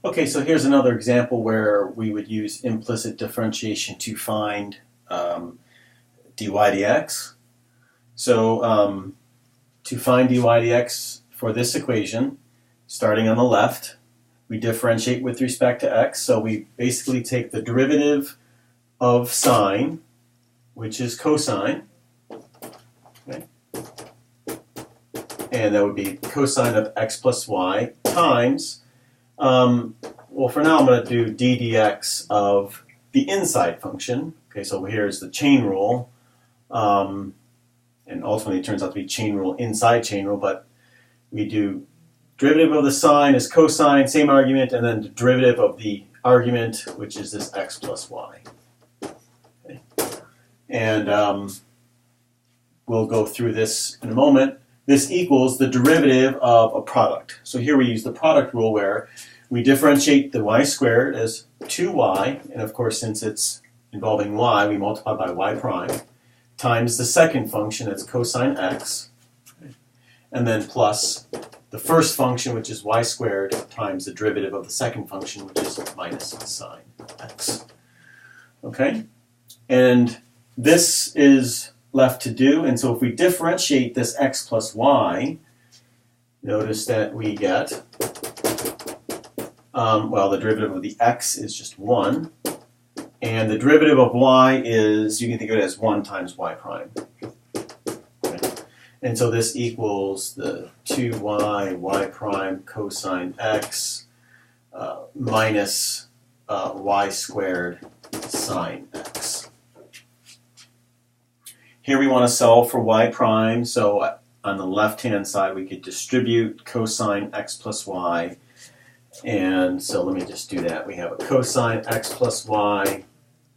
Okay, so here's another example where we would use implicit differentiation to find dy dx. So to find dy dx for this equation, starting on the left, we differentiate with respect to x. So we basically take the derivative of sine, which is cosine, okay? And that would be cosine of x plus y times, well, for now I'm going to do d dx of the inside function. Okay, so here's the chain rule, and ultimately it turns out to be chain rule inside chain rule, but we do derivative of the sine is cosine, same argument, and then the derivative of the argument, which is this x plus y. Okay. And we'll go through this in a moment. This equals the derivative of a product. So here we use the product rule where we differentiate the y squared as 2y, and of course since it's involving y, we multiply by y prime, times the second function, that's cosine x, okay, and then plus the first function, which is y squared, times the derivative of the second function, which is minus sine x. Okay? And this is left to do, and so if we differentiate this x plus y, notice that we get, well, the derivative of the x is just 1, and the derivative of y is, you can think of it as 1 times y prime. And so this equals the 2y, y prime cosine x minus y squared sine x. Here we want to solve for y prime, so on the left-hand side we could distribute cosine x plus y. And so let me just do that. We have a cosine x plus y,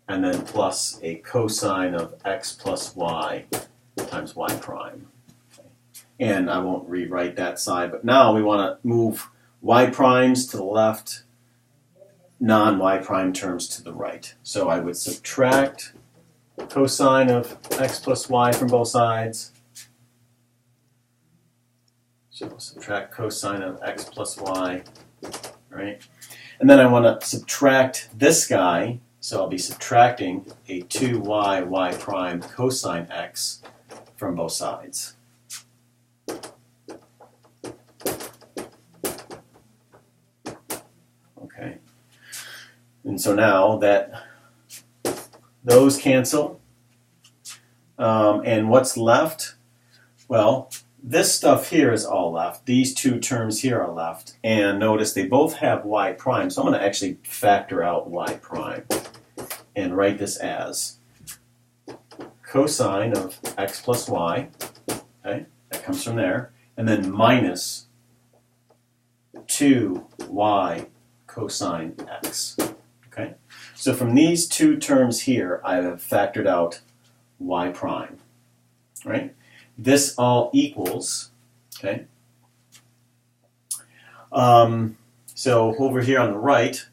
and then plus a cosine of x plus y times y prime. And I won't rewrite that side, but now we want to move y primes to the left, non-y prime terms to the right. So I would subtract cosine of x plus y from both sides. So we'll subtract cosine of x plus y, right? And then I want to subtract this guy, so I'll be subtracting a 2y, y prime cosine x from both sides. Okay, and so now that those cancel, and what's left? Well, this stuff here is all left. These two terms here are left, and notice they both have y prime, so I'm going to actually factor out y prime and write this as cosine of x plus y, okay, that comes from there, and then minus 2y cosine x. Okay, so from these two terms here, I have factored out y prime. Right? This all equals. Okay. So over here on the right,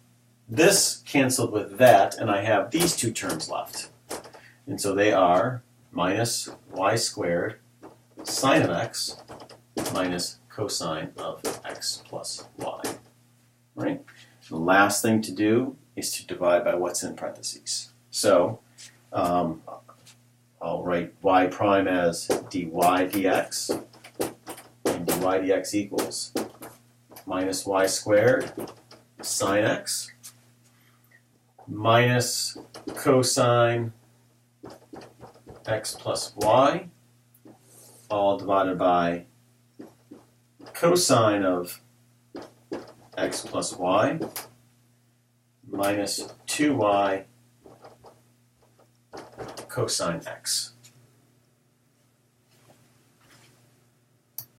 this canceled with that, and I have these two terms left, and so they are minus y squared sine of x minus cosine of x plus y. Right? The last thing to do is to divide by what's in parentheses. So I'll write y prime as dy dx, and dy dx equals minus y squared sine x minus cosine x plus y, all divided by cosine of x plus y minus 2y cosine x.